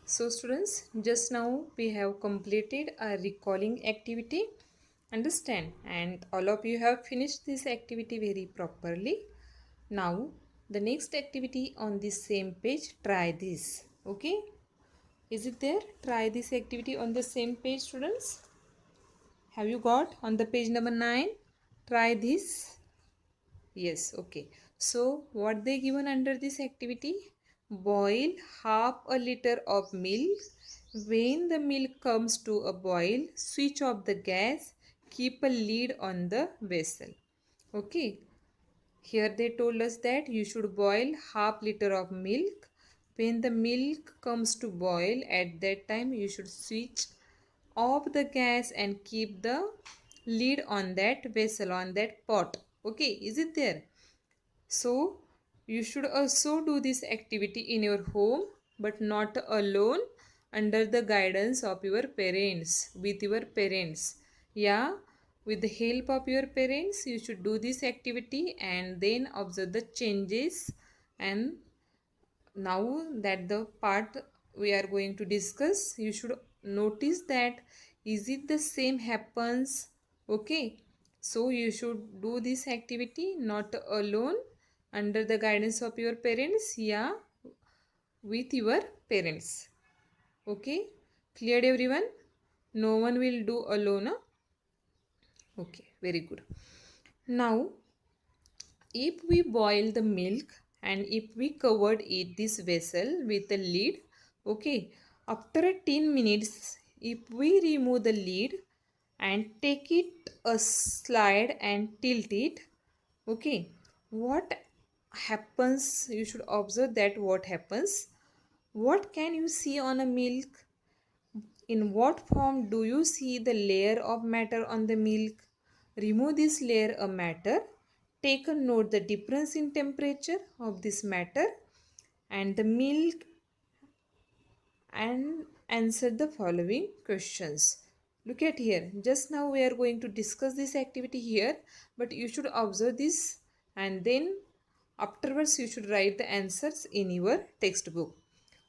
So students, just now we have completed a recalling activity. Understand? And all of you have finished this activity very properly. Now, the next activity on this same page, try this. Okay? Is it there? Try this activity on the same page, students. Have you got on the page number 9? Try this. Yes, okay. So, what they given under this activity? Boil half a liter of milk. When the milk comes to a boil, switch off the gas. Keep a lid on the vessel. Okay. Here they told us that you should boil half liter of milk. When the milk comes to boil, at that time you should switch off the gas and keep the lid on that vessel, on that pot. Okay, is it there? So, you should also do this activity in your home but not alone, under the guidance of your parents, with your parents. Yeah, with the help of your parents, you should do this activity and then observe the changes. And now that the part we are going to discuss, you should notice that is it the same happens. Okay, so you should do this activity not alone, under the guidance of your parents. Yeah, with your parents. Okay, cleared everyone? No one will do alone, huh? Okay, very good. Now if we boil the milk and if we covered it, this vessel with a lid, okay, after 10 minutes if we remove the lid and take it a slide and tilt it, okay, what happens? You should observe that what happens. What can you see on a milk? In what form do you see the layer of matter on the milk? Remove this layer of matter. Take a note the difference in temperature of this matter and the milk, and answer the following questions. Look at here. Just now we are going to discuss this activity here, but you should observe this and then afterwards you should write the answers in your textbook.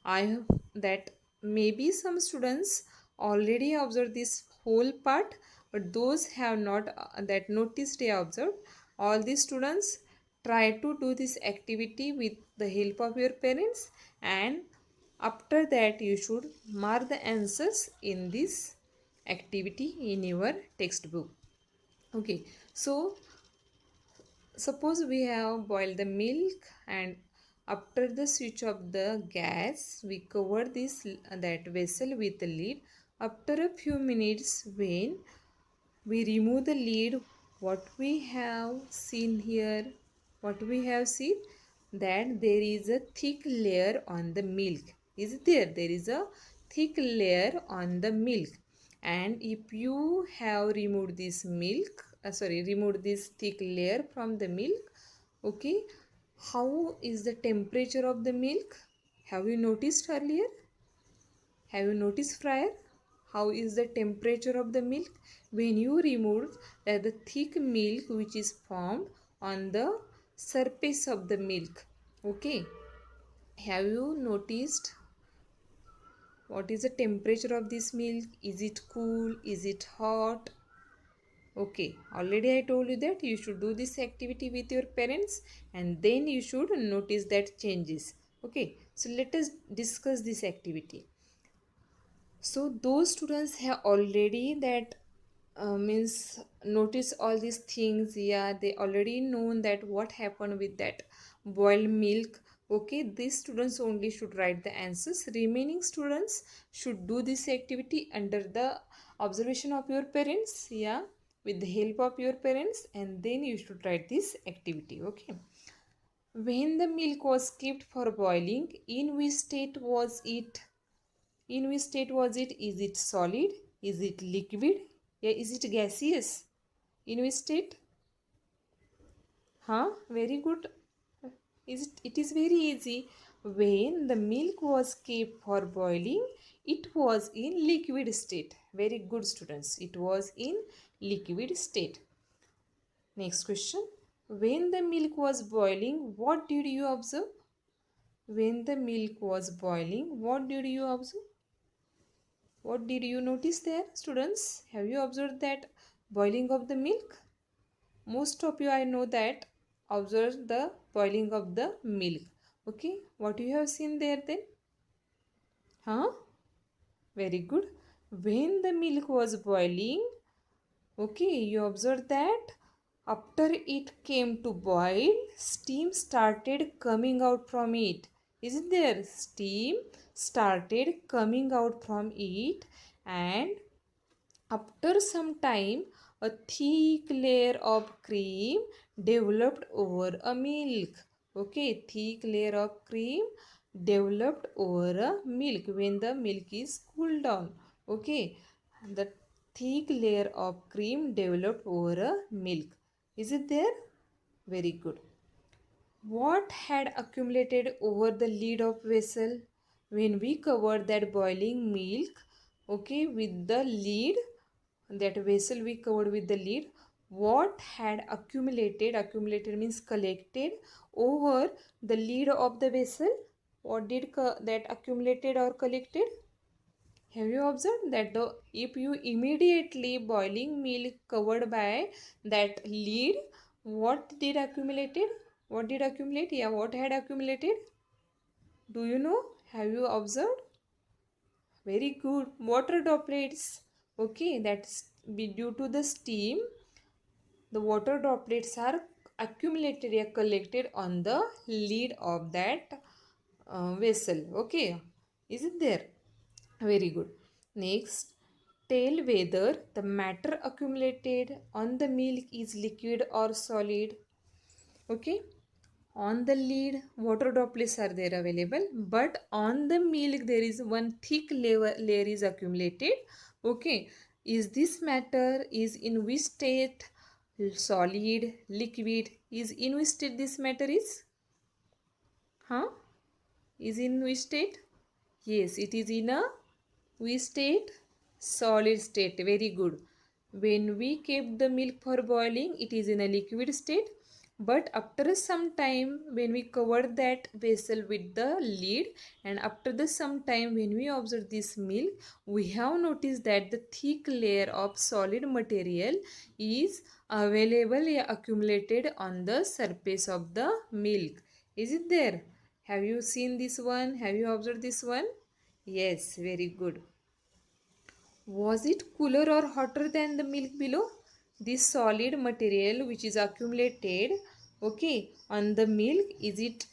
I hope that maybe some students already observed this whole part, but those have not that noticed they observed. All the students try to do this activity with the help of your parents, and after that you should mark the answers in this activity in your textbook. Okay, so suppose we have boiled the milk and after the switch of the gas we cover this that vessel with the lid. After a few minutes when we remove the lid, what we have seen here, what we have seen, that there is a thick layer on the milk. Is it there? There is a thick layer on the milk, and if you have removed this milk, removed this thick layer from the milk, okay, how is the temperature of the milk? Have you noticed earlier? Have you noticed prior? How is the temperature of the milk? When you remove that the thick milk which is formed on the surface of the milk. Okay. Have you noticed what is the temperature of this milk? Is it cool? Is it hot? Okay, already I told you that you should do this activity with your parents and then you should notice that changes. Okay, so let us discuss this activity. So those students have already that means notice all these things. Yeah, they already known that what happened with that boiled milk. Okay, these students only should write the answers. Remaining students should do this activity under the observation of your parents. Yeah, with the help of your parents, and then you should write this activity. Okay. When the milk was kept for boiling, in which state was it? In which state was it? Is it solid? Is it liquid? Yeah, is it gaseous? In which state? Huh? Very good. Is it? It is very easy. When the milk was kept for boiling, it was in liquid state. Very good, students. It was in liquid state. Next question. When the milk was boiling, what did you observe? When the milk was boiling, what did you observe? What did you notice there, students? Have you observed that boiling of the milk? Most of you, I know that, observe the boiling of the milk. Okay, what you have seen there then? Huh? Very good. When the milk was boiling, okay, you observe that after it came to boil, steam started coming out from it. Isn't there? Steam started coming out from it, and after some time, a thick layer of cream developed over a milk. Okay, thick layer of cream developed over a milk when the milk is cooled down. Okay, the thick layer of cream developed over a milk. Is it there? Very good. What had accumulated over the lid of vessel when we covered that boiling milk, okay, with the lid, that vessel we covered with the lid, what had accumulated means collected over the lid of the vessel? What did that accumulated or collected? Have you observed that if you immediately boiling milk covered by that lid, what did accumulated? What did accumulate? Yeah, what had accumulated? Do you know? Have you observed? Very good. Water droplets. Okay, that's be due to the steam. The water droplets are accumulated or collected on the lid of that vessel. Okay, is it there? Very good. Next, tell whether the matter accumulated on the milk is liquid or solid. Okay, on the lid water droplets are there available, but on the milk there is one thick layer is accumulated. Okay, is this matter is in which state? Solid, liquid? Is in which state this matter is? Huh? Is in which state? Yes, it is in a which state? Solid state. Very good. When we kept the milk for boiling, it is in a liquid state. But after some time, when we covered that vessel with the lid, and after the some time when we observe this milk, we have noticed that the thick layer of solid material is available accumulated on the surface of the milk. Is it there? Have you seen this one? Have you observed this one? Yes, very good. Was it cooler or hotter than the milk below? This solid material which is accumulated, okay, on the milk, is it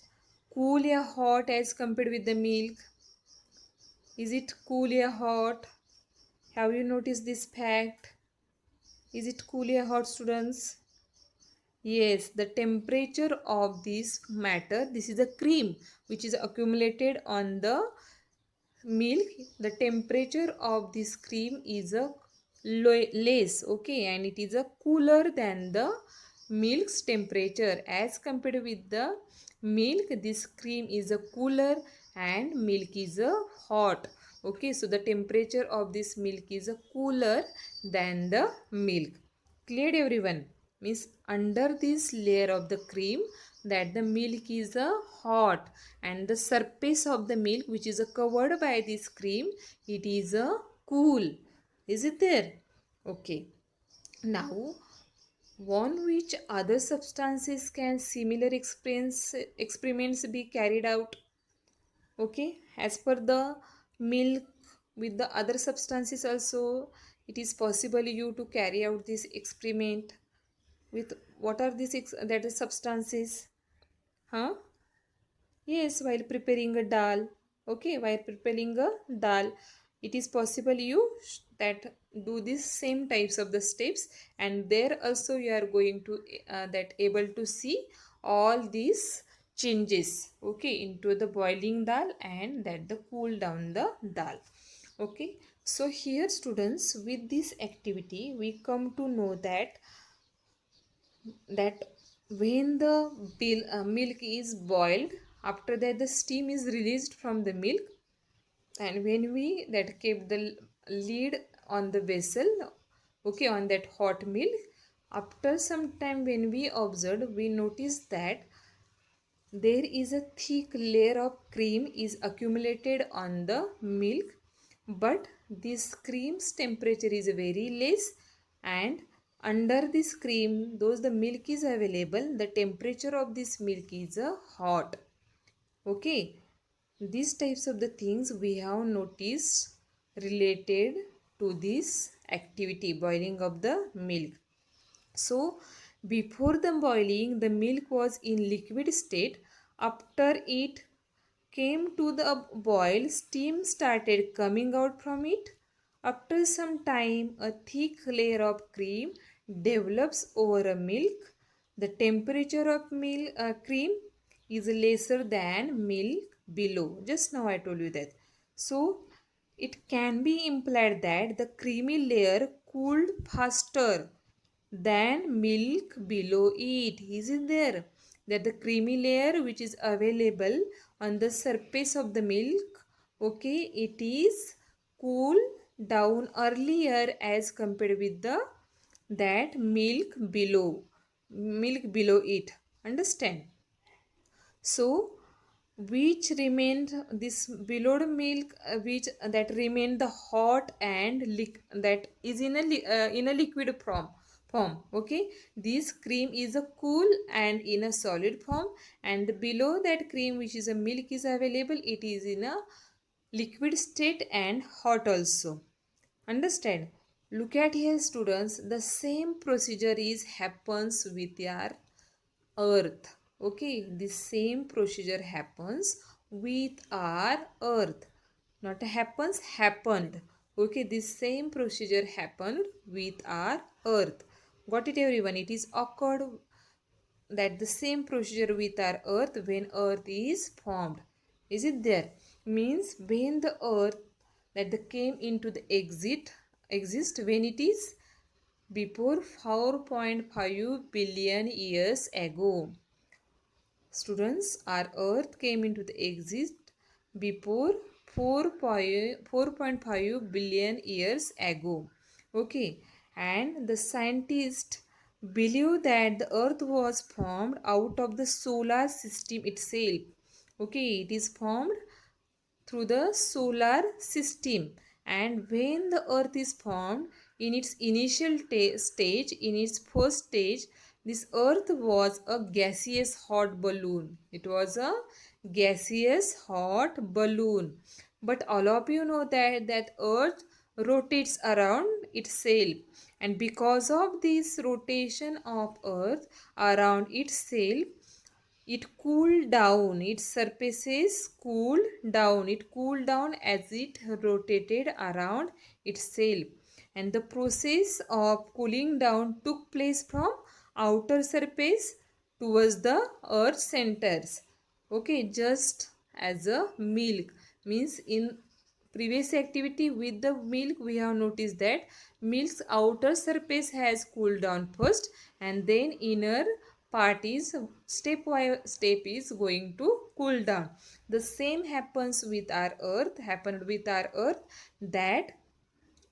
cool or hot as compared with the milk? Is it cool or hot? Have you noticed this fact? Is it cool or hot, students? Yes, the temperature of this matter, this is a cream which is accumulated on the milk. The temperature of this cream is a less, okay, and it is a cooler than the milk's temperature. As compared with the milk, this cream is a cooler and milk is a hot. Okay, so the temperature of this milk is a cooler than the milk. Cleared, everyone? Means under this layer of the cream, that the milk is a hot, and the surface of the milk which is covered by this cream, it is a cool. Is it there? Okay. Now, on which other substances can similar experiments be carried out? Okay, as per the milk, with the other substances also it is possible you to carry out this experiment with what are these that is substances? Huh? Yes, while preparing a dal. Okay, while preparing a dal, it is possible you that do these same types of the steps, and there also you are going to that able to see all these changes, okay, into the boiling dal and that the cool down the dal. Okay, so here students, with this activity we come to know that when the milk is boiled, after that the steam is released from the milk, and when we that kept the lid on the vessel, okay, on that hot milk, after some time when we observed, we noticed that there is a thick layer of cream is accumulated on the milk, but this cream's temperature is very less, and under this cream, those the milk is available, the temperature of this milk is hot. Okay, these types of the things we have noticed related to this activity, boiling of the milk. So before the boiling, the milk was in liquid state. After it came to the boil, steam started coming out from it. After some time, a thick layer of cream develops over a milk. The temperature of milk cream is lesser than milk below. Just now I told you that. So it can be implied that the creamy layer cooled faster than milk below it. Is it there? That the creamy layer which is available on the surface of the milk, okay, it is cool down earlier as compared with the that milk below it. Understand? So which remained this below milk, which that remained the hot and that is in a liquid form. Okay, this cream is a cool and in a solid form, and below that cream which is a milk is available, it is in a liquid state and hot also. Understand? Look at here students, the same procedure is happens with your earth. Okay, the same procedure happens with our earth. Not happens, happened. Okay, the same procedure happened with our earth. Got it everyone? It is occurred that the same procedure with our earth when earth is formed. Is it there? Means when the earth that the came into the exist when it is before 4.5 billion years ago. Students, our earth came into the exist before 4.5 billion years ago. Okay, and the scientists believe that the earth was formed out of the solar system itself. Okay, it is formed through the solar system, and when the earth is formed in its initial stage, in its first stage, this earth was a gaseous hot balloon. It was a gaseous hot balloon, but all of you know that earth rotates around itself, and because of this rotation of earth around itself, it cooled down, its surfaces cooled down as it rotated around itself, and the process of cooling down took place from outer surface towards the earth centers. Okay, just as a milk, means in previous activity with the milk we have noticed that milk's outer surface has cooled down first, and then inner part is step by step is going to cool down. The same happens with our earth, happened with our earth, that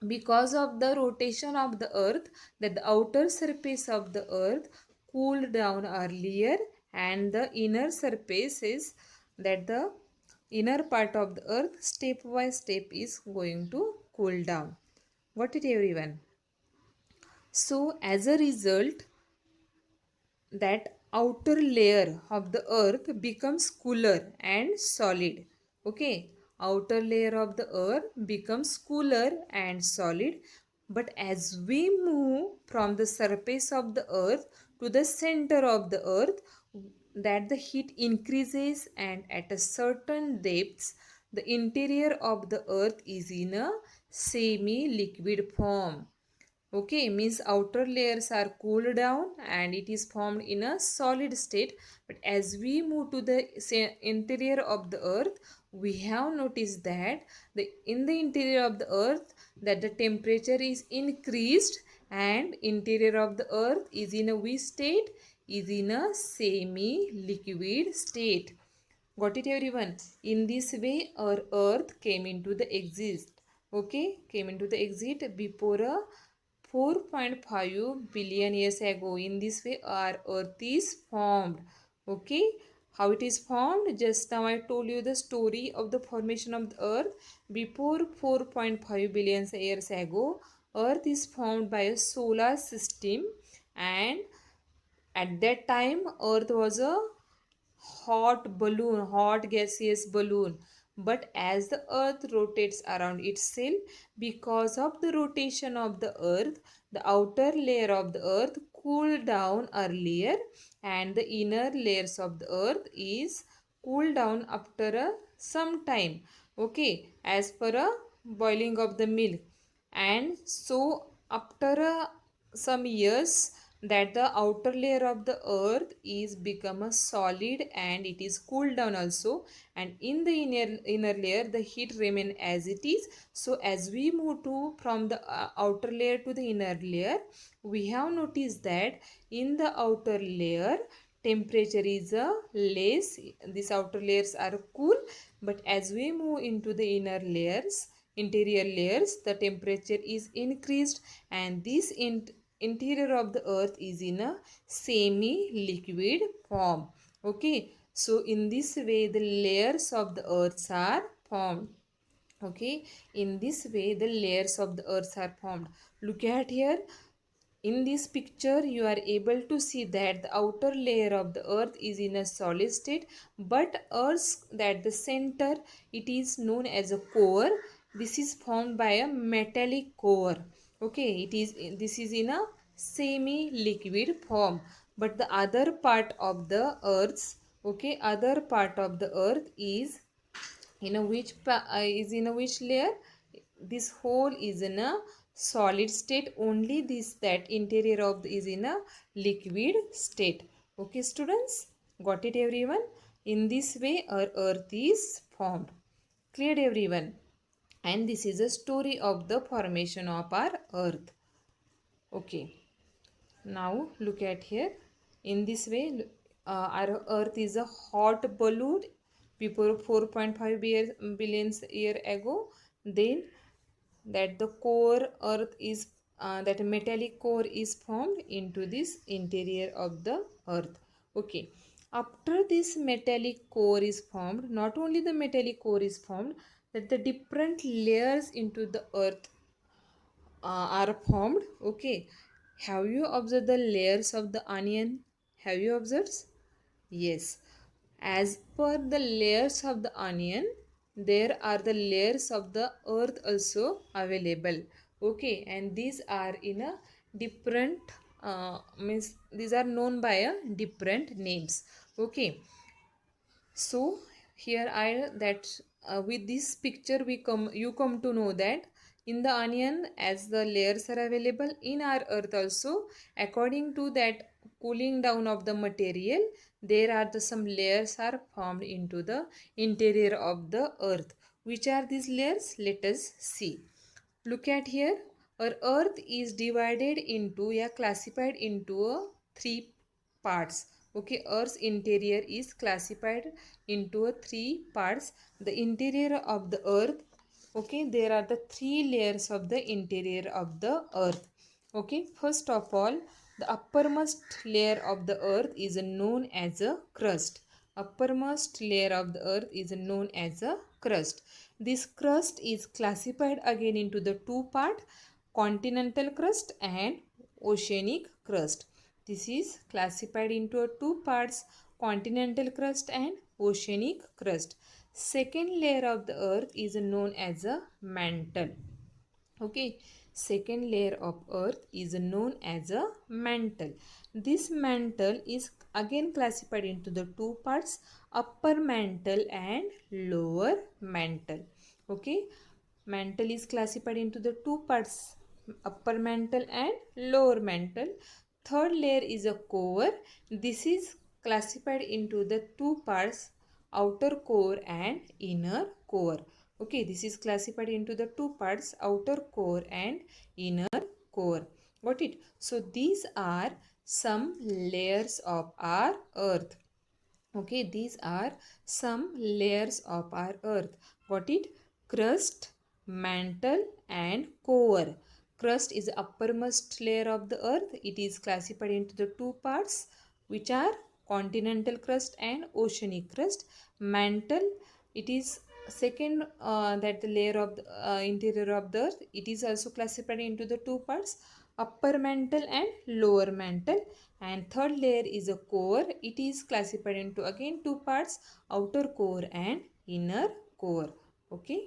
because of the rotation of the earth, that the outer surface of the earth cooled down earlier, and the inner surface is that the inner part of the earth step by step is going to cool down. Got it everyone? So as a result, that outer layer of the earth becomes cooler and solid. Okay, outer layer of the earth becomes cooler and solid, but as we move from the surface of the earth to the center of the earth, that the heat increases, and at a certain depths the interior of the earth is in a semi liquid form. Okay, means outer layers are cooled down and it is formed in a solid state, but as we move to the interior of the earth, we have noticed that in the interior of the earth, that the temperature is increased, and interior of the earth is in a which state? Is in a semi liquid state. Got it everyone? In this way our earth came into the exist. Okay, came into the exist before a 4.5 billion years ago. In this way our earth is formed. Okay, How it is formed? Just now I told you the story of the formation of the earth. Before 4.5 billion years ago, earth is formed by a solar system, and at that time earth was a hot gaseous balloon. But as the earth rotates around itself, because of the rotation of the earth, the outer layer of the earth cooled down earlier, and the inner layers of the earth is cooled down after some time. Okay, as per a boiling of the milk. And so after some years, that the outer layer of the earth is become a solid and it is cooled down also, and in the inner layer the heat remain as it is. So as we move to from the outer layer to the inner layer, we have noticed that in the outer layer temperature is less, these outer layers are cool, but as we move into the interior layers, the temperature is increased, and this interior of the earth is in a semi liquid form. Okay, so in this way the layers of the earths are formed. Okay, in this way the layers of the earths are formed. Look at here. In this picture, you are able to see that the outer layer of the earth is in a solid state, but earth's that the center, it is known as a core. This is formed by a metallic core. Okay, this is in a semi-liquid form. But the other part of the earth's, okay, other part of the earth is in a which layer? This whole is in a solid state. Only this that interior of is in a liquid state. Okay students, got it everyone? In this way our earth is formed. Cleared everyone? And this is a story of the formation of our earth. Okay, now look at here. In this way, our earth is a hot balloon before 4.5 billion year ago. Then that the core earth is that metallic core is formed into this interior of the earth. Okay, after this metallic core is formed, not only the metallic core is formed, that the different layers into the earth are formed. Okay, have you observed the layers of the onion? Have you observed? Yes, as per the layers of the onion, there are the layers of the earth also available. Okay, and these are in a different means these are known by a different names. Okay, so here I that with this picture we come you come to know that in the onion, as the layers are available in our earth also, according to that cooling down of the material, there are some layers are formed into the interior of the earth. Which are these layers? Let us see. Look at here. Our earth is divided into, classified into three parts. Okay, earth's interior is classified into three parts. The interior of the earth, okay, there are the three layers of the interior of the earth. Okay, first of all, the uppermost layer of the earth is known as a crust. Uppermost layer of the earth is known as a crust. This crust is classified again into the two part, continental crust and oceanic crust. This is classified into two parts, continental crust and oceanic crust. Second layer of the earth is known as a mantle. Okay, second layer of earth is known as a mantle. This mantle is again classified into the two parts, upper mantle and lower mantle. Okay, mantle is classified into the two parts, upper mantle and lower mantle. Third layer is a core. This is classified into the two parts, outer core and inner core. Okay, this is classified into the two parts, outer core and inner core. Got it? So these are some layers of our earth. Okay, these are some layers of our earth. Got it? Crust, mantle and core. Crust is the uppermost layer of the earth. It is classified into the two parts, which are continental crust and oceanic crust. Mantle, it is second that the layer of the interior of the earth. It is also classified into the two parts, upper mantle and lower mantle. And third layer is a core. It is classified into again two parts, outer core and inner core. Okay.